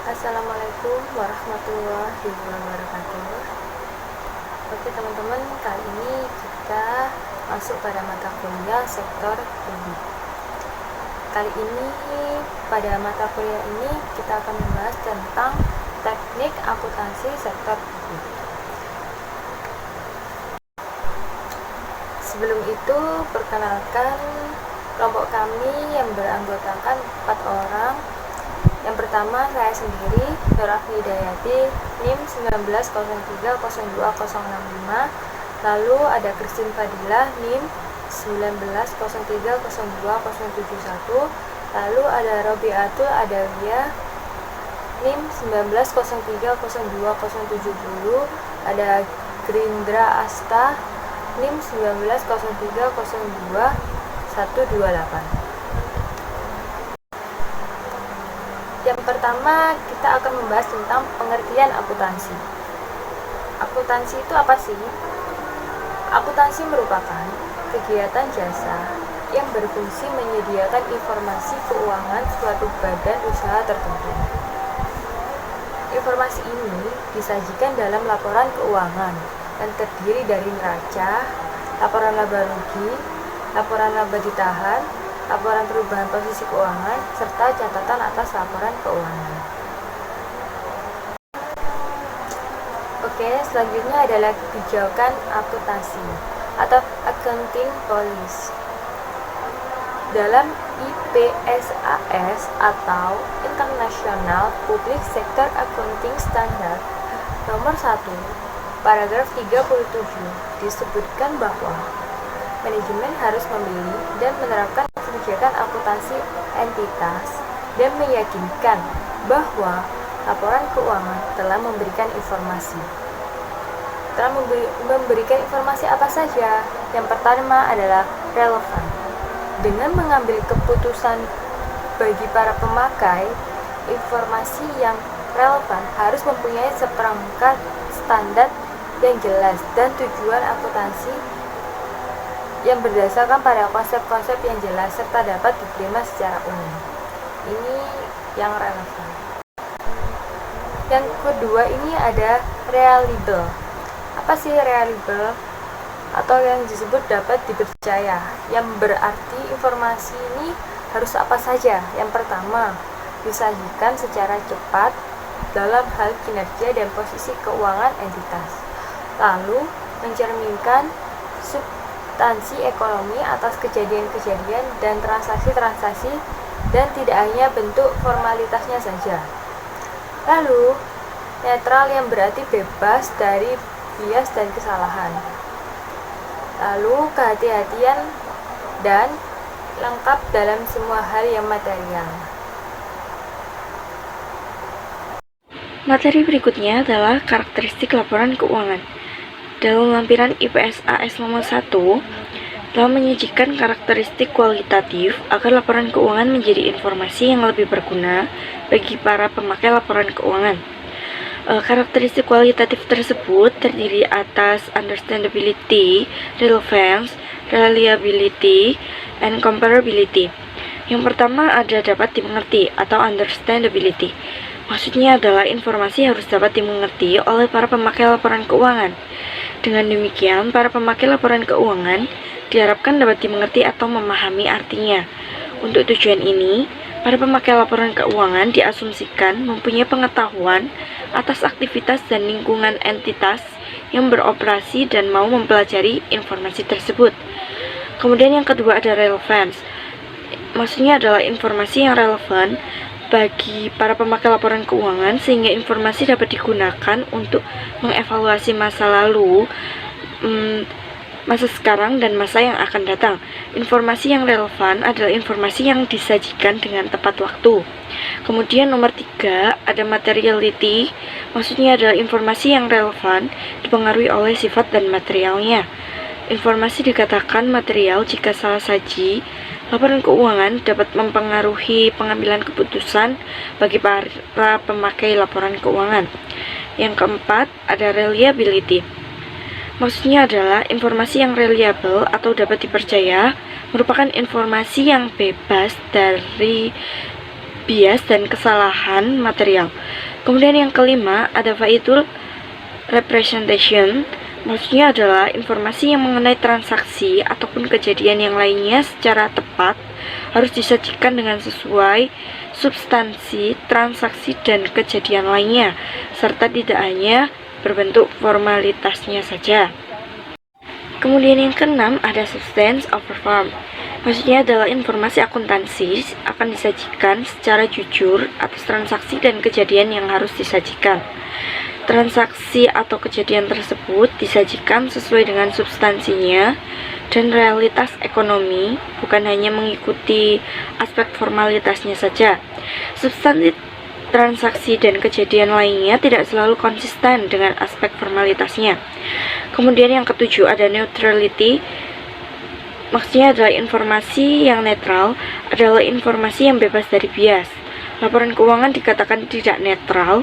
Assalamualaikum warahmatullahi wabarakatuh. Oke teman-teman, kali ini kita masuk pada mata kuliah sektor publik. Kali ini pada mata kuliah ini kita akan membahas tentang teknik akuntansi sektor publik. Sebelum itu, perkenalkan kelompok kami yang beranggotakan 4 orang. Yang pertama, saya sendiri, Nur Afni Hidayati, NIM 19030205. Lalu ada Christine Fadilah, NIM 19030271. Lalu ada Robiatul Adawiyah, NIM 19030270. Ada Grindra Asta, NIM 1903022128. Yang pertama, kita akan membahas tentang pengertian akuntansi. Akuntansi itu apa sih? Akuntansi merupakan kegiatan jasa yang berfungsi menyediakan informasi keuangan suatu badan usaha tertentu. Informasi ini disajikan dalam laporan keuangan dan terdiri dari neraca, laporan laba rugi, laporan laba ditahan, laporan perubahan posisi keuangan, serta catatan atas laporan keuangan. Oke, selanjutnya adalah kebijakan akuntansi atau accounting policy. Dalam IPSAS atau International Public Sector Accounting Standard nomor 1, paragraf 37 disebutkan bahwa manajemen harus memilih dan menerapkan kebijakan akuntansi entitas dan meyakinkan bahwa laporan keuangan telah memberikan informasi. Memberikan informasi apa saja? Yang pertama adalah relevan. Dengan mengambil keputusan bagi para pemakai, informasi yang relevan harus mempunyai seperangkat standar yang jelas dan tujuan akuntansi yang berdasarkan pada konsep-konsep yang jelas serta dapat diterima secara umum. Ini yang relevan. Yang kedua ini ada reliable. Apa sih reliable? Atau yang disebut dapat dipercaya, yang berarti informasi ini harus apa saja? Yang pertama, disajikan secara cepat dalam hal kinerja dan posisi keuangan entitas. Lalu, mencerminkan substansi ekonomi atas kejadian-kejadian dan transaksi-transaksi dan tidak hanya bentuk formalitasnya saja. Lalu, netral yang berarti bebas dari bias dan kesalahan. Lalu, kehati-hatian dan lengkap dalam semua hal yang material. Materi berikutnya adalah karakteristik laporan keuangan. Dalam lampiran IPSAS nomor 1 telah menyajikan karakteristik kualitatif agar laporan keuangan menjadi informasi yang lebih berguna bagi para pemakai laporan keuangan. Karakteristik kualitatif tersebut terdiri atas understandability, relevance, reliability, and comparability. Yang pertama ada dapat dimengerti atau understandability. Maksudnya adalah informasi harus dapat dimengerti oleh para pemakai laporan keuangan. Dengan demikian, para pemakai laporan keuangan diharapkan dapat dimengerti atau memahami artinya. Untuk tujuan ini, para pemakai laporan keuangan diasumsikan mempunyai pengetahuan atas aktivitas dan lingkungan entitas yang beroperasi dan mau mempelajari informasi tersebut. Kemudian yang kedua ada relevance. Maksudnya adalah informasi yang relevan bagi para pemakai laporan keuangan sehingga informasi dapat digunakan untuk mengevaluasi masa lalu, masa sekarang, dan masa yang akan datang. Informasi yang relevan adalah informasi yang disajikan dengan tepat waktu. Kemudian nomor 3 ada materiality. Maksudnya adalah informasi yang relevan dipengaruhi oleh sifat dan materialnya. Informasi dikatakan material jika salah saji laporan keuangan dapat mempengaruhi pengambilan keputusan bagi para pemakai laporan keuangan. Yang keempat ada reliability. Maksudnya adalah informasi yang reliable atau dapat dipercaya merupakan informasi yang bebas dari bias dan kesalahan material. Kemudian yang kelima ada faedah representation. Maksudnya adalah informasi yang mengenai transaksi ataupun kejadian yang lainnya secara tepat harus disajikan dengan sesuai substansi transaksi dan kejadian lainnya, serta tidak hanya berbentuk formalitasnya saja. Kemudian yang keenam ada substance over form. Maksudnya adalah informasi akuntansi akan disajikan secara jujur atas transaksi dan kejadian yang harus disajikan. Transaksi atau kejadian tersebut disajikan sesuai dengan substansinya dan realitas ekonomi, bukan hanya mengikuti aspek formalitasnya saja. Substansi transaksi dan kejadian lainnya tidak selalu konsisten dengan aspek formalitasnya. Kemudian yang ketujuh ada neutrality. Maksudnya adalah informasi yang netral adalah informasi yang bebas dari bias. Laporan keuangan dikatakan tidak netral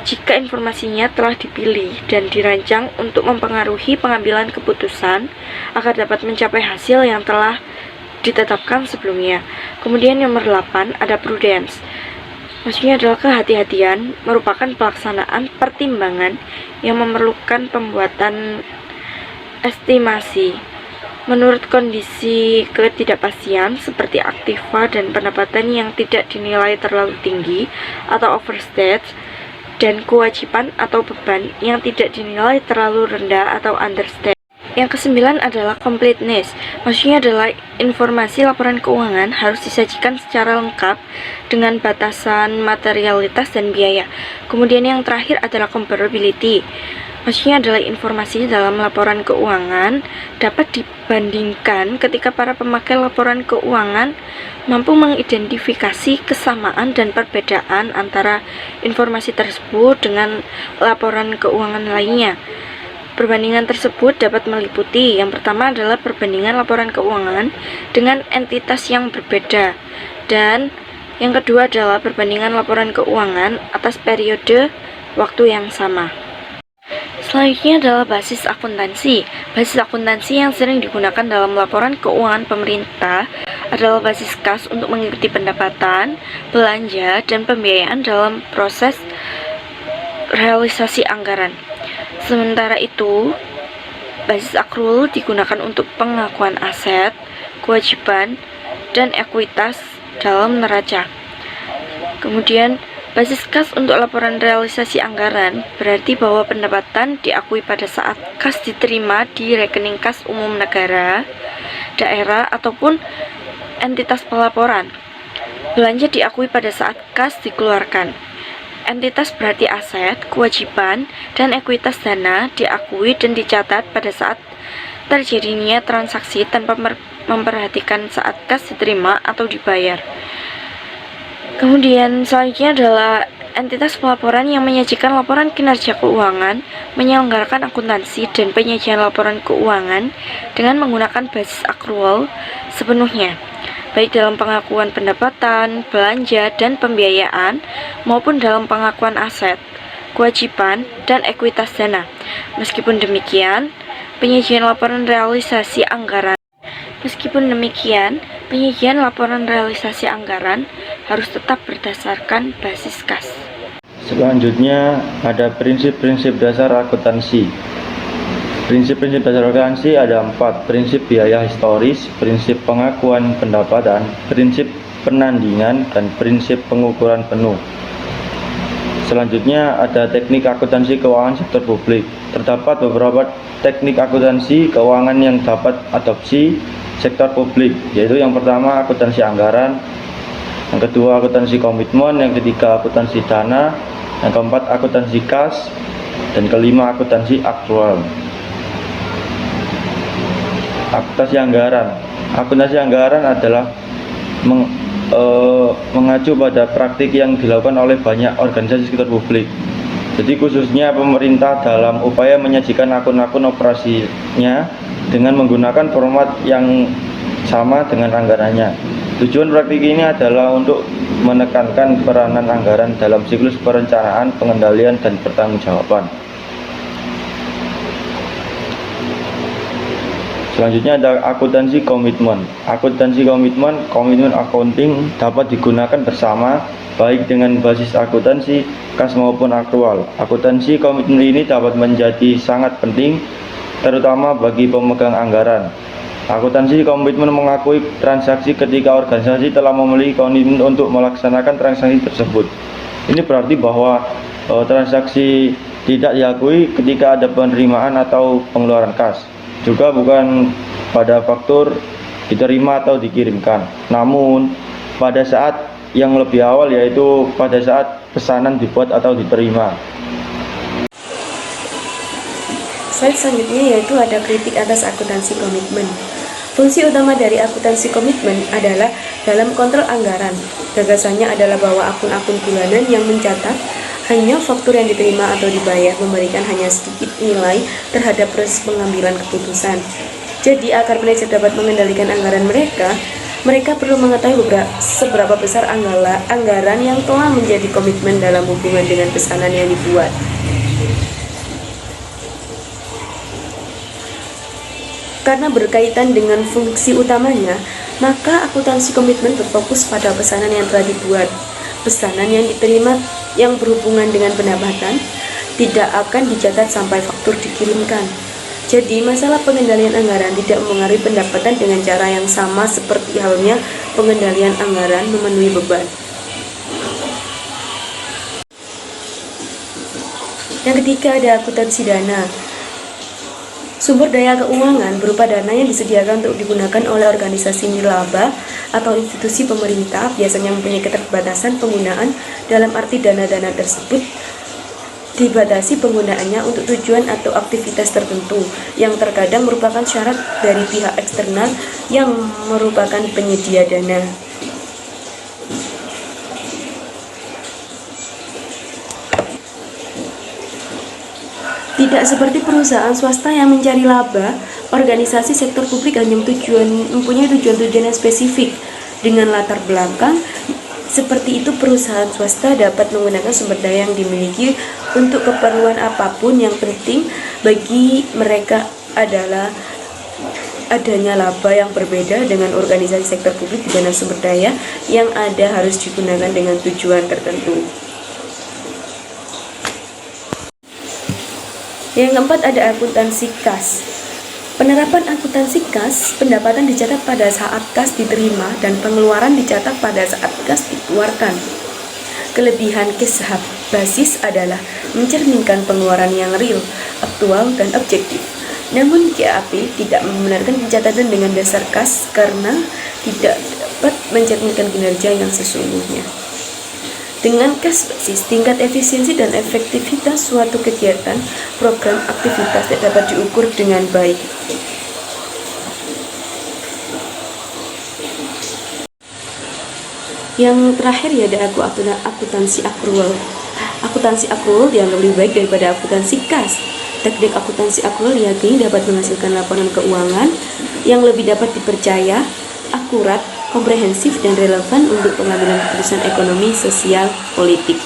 jika informasinya telah dipilih dan dirancang untuk mempengaruhi pengambilan keputusan agar dapat mencapai hasil yang telah ditetapkan sebelumnya. Kemudian nomor 8 ada prudence. Maksudnya adalah kehati-hatian merupakan pelaksanaan pertimbangan yang memerlukan pembuatan estimasi menurut kondisi ketidakpastian seperti aktiva dan pendapatan yang tidak dinilai terlalu tinggi atau overstate, dan kewajiban atau beban yang tidak dinilai terlalu rendah atau understate. Yang kesembilan adalah completeness. Maksudnya adalah informasi laporan keuangan harus disajikan secara lengkap dengan batasan materialitas dan biaya. Kemudian yang terakhir adalah comparability. Maksudnya adalah informasi dalam laporan keuangan dapat dibandingkan ketika para pemakai laporan keuangan mampu mengidentifikasi kesamaan dan perbedaan antara informasi tersebut dengan laporan keuangan lainnya. Perbandingan tersebut dapat meliputi yang pertama adalah perbandingan laporan keuangan dengan entitas yang berbeda, dan yang kedua adalah perbandingan laporan keuangan atas periode waktu yang sama. Selanjutnya adalah basis akuntansi. Basis akuntansi yang sering digunakan dalam laporan keuangan pemerintah adalah basis kas untuk mengikuti pendapatan, belanja, dan pembiayaan dalam proses realisasi anggaran. Sementara itu, basis accrual digunakan untuk pengakuan aset, kewajiban, dan ekuitas dalam neraca. Kemudian, basis kas untuk laporan realisasi anggaran berarti bahwa pendapatan diakui pada saat kas diterima di rekening kas umum negara, daerah, ataupun entitas pelaporan. Belanja diakui pada saat kas dikeluarkan. Entitas berarti aset, kewajiban, dan ekuitas dana diakui dan dicatat pada saat terjadinya transaksi tanpa memperhatikan saat kas diterima atau dibayar. Kemudian selanjutnya adalah entitas pelaporan yang menyajikan laporan kinerja keuangan, menyelenggarakan akuntansi dan penyajian laporan keuangan dengan menggunakan basis accrual sepenuhnya, baik dalam pengakuan pendapatan, belanja, dan pembiayaan, maupun dalam pengakuan aset, kewajiban, dan ekuitas dana. Meskipun demikian, penyajian laporan realisasi anggaran harus tetap berdasarkan basis kas. Selanjutnya ada prinsip-prinsip dasar akuntansi. Prinsip-prinsip dasar akuntansi ada 4: prinsip biaya historis, prinsip pengakuan pendapatan, prinsip penandingan, dan prinsip pengukuran penuh. Selanjutnya ada teknik akuntansi keuangan sektor publik. Terdapat beberapa teknik akuntansi keuangan yang dapat adopsi sektor publik, yaitu yang pertama akuntansi anggaran, yang kedua akuntansi komitmen, yang ketiga akuntansi dana, yang keempat akuntansi kas, dan kelima akuntansi aktual. Akuntansi anggaran. Akuntansi anggaran adalah mengacu pada praktik yang dilakukan oleh banyak organisasi sektor publik. Jadi khususnya pemerintah dalam upaya menyajikan akun-akun operasinya dengan menggunakan format yang sama dengan anggarannya. Tujuan praktik ini adalah untuk menekankan peranan anggaran dalam siklus perencanaan, pengendalian, dan pertanggungjawaban. Selanjutnya ada akuntansi komitmen. Akuntansi komitmen, komitmen accounting dapat digunakan bersama baik dengan basis akuntansi, kas maupun akrual. Akuntansi komitmen ini dapat menjadi sangat penting terutama bagi pemegang anggaran. Akuntansi komitmen mengakui transaksi ketika organisasi telah memiliki komitmen untuk melaksanakan transaksi tersebut. Ini berarti bahwa transaksi tidak diakui ketika ada penerimaan atau pengeluaran kas. Juga bukan pada faktur diterima atau dikirimkan, namun pada saat yang lebih awal, yaitu pada saat pesanan dibuat atau diterima. Slide selanjutnya yaitu ada kritik atas akuntansi komitmen. Fungsi utama dari akuntansi komitmen adalah dalam kontrol anggaran. Gagasannya adalah bahwa akun-akun bulanan yang mencatat hanya faktur yang diterima atau dibayar, memberikan hanya sedikit nilai terhadap proses pengambilan keputusan. Jadi, agar manajer dapat mengendalikan anggaran mereka perlu mengetahui seberapa besar anggaran yang telah menjadi komitmen dalam hubungan dengan pesanan yang dibuat. Karena berkaitan dengan fungsi utamanya, maka akuntansi komitmen berfokus pada pesanan yang telah dibuat. Pesanan yang diterima yang berhubungan dengan pendapatan tidak akan dicatat sampai faktur dikirimkan. Jadi, masalah pengendalian anggaran tidak mempengaruhi pendapatan dengan cara yang sama seperti halnya pengendalian anggaran memenuhi beban. Yang ketiga ada akuntansi dana. Sumber daya keuangan berupa dana yang disediakan untuk digunakan oleh organisasi nirlaba atau institusi pemerintah biasanya mempunyai keterbatasan penggunaan, dalam arti dana-dana tersebut dibatasi penggunaannya untuk tujuan atau aktivitas tertentu yang terkadang merupakan syarat dari pihak eksternal yang merupakan penyedia dana. Tidak seperti perusahaan swasta yang mencari laba, organisasi sektor publik hanya mempunyai tujuan-tujuan yang spesifik. Dengan latar belakang seperti itu, perusahaan swasta dapat menggunakan sumber daya yang dimiliki untuk keperluan apapun. Yang penting bagi mereka adalah adanya laba yang berbeda dengan organisasi sektor publik, di mana sumber daya yang ada harus digunakan dengan tujuan tertentu. Yang keempat ada akuntansi kas. Penerapan akuntansi kas, pendapatan dicatat pada saat kas diterima dan pengeluaran dicatat pada saat kas dikeluarkan. Kelebihan kas basis adalah mencerminkan pengeluaran yang real, aktual, dan objektif. Namun GAAP tidak membenarkan pencatatan dengan dasar kas karena tidak dapat mencerminkan kinerja yang sesungguhnya. Dengan kas basis, tingkat efisiensi dan efektivitas suatu kegiatan, program, aktivitas tidak dapat diukur dengan baik. Yang terakhir ya ada akuntansi akrual. Akuntansi akrual dianggap lebih baik daripada akuntansi kas. Teknik akuntansi akrual diyakini dapat menghasilkan laporan keuangan yang lebih dapat dipercaya, akurat, komprehensif, dan relevan untuk pengambilan keputusan ekonomi, sosial, politik.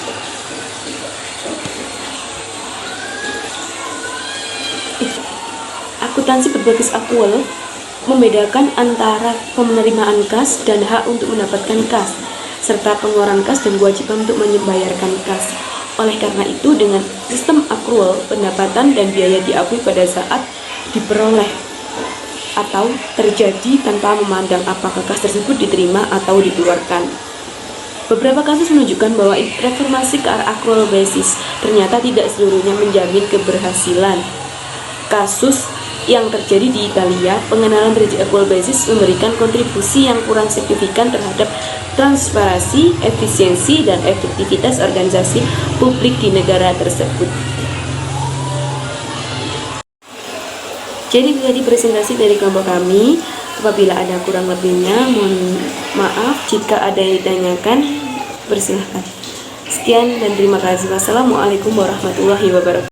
Akuntansi berbasis akrual membedakan antara penerimaan kas dan hak untuk mendapatkan kas, serta pengeluaran kas dan kewajiban untuk membayarkan kas. Oleh karena itu, dengan sistem akrual, pendapatan dan biaya diakui pada saat diperoleh atau terjadi tanpa memandang apakah kas tersebut diterima atau dikeluarkan. Beberapa kasus menunjukkan bahwa reformasi ke arah accrual basis ternyata tidak seluruhnya menjamin keberhasilan. Kasus yang terjadi di Italia, pengenalan prinsip accrual basis memberikan kontribusi yang kurang signifikan terhadap transparansi, efisiensi, dan efektivitas organisasi publik di negara tersebut. Jadi itu tadi presentasi dari kelompok kami. Apabila ada kurang lebihnya, mohon maaf. Jika ada yang ditanyakan, persilahkan. Sekian dan terima kasih. Wassalamualaikum warahmatullahi wabarakatuh.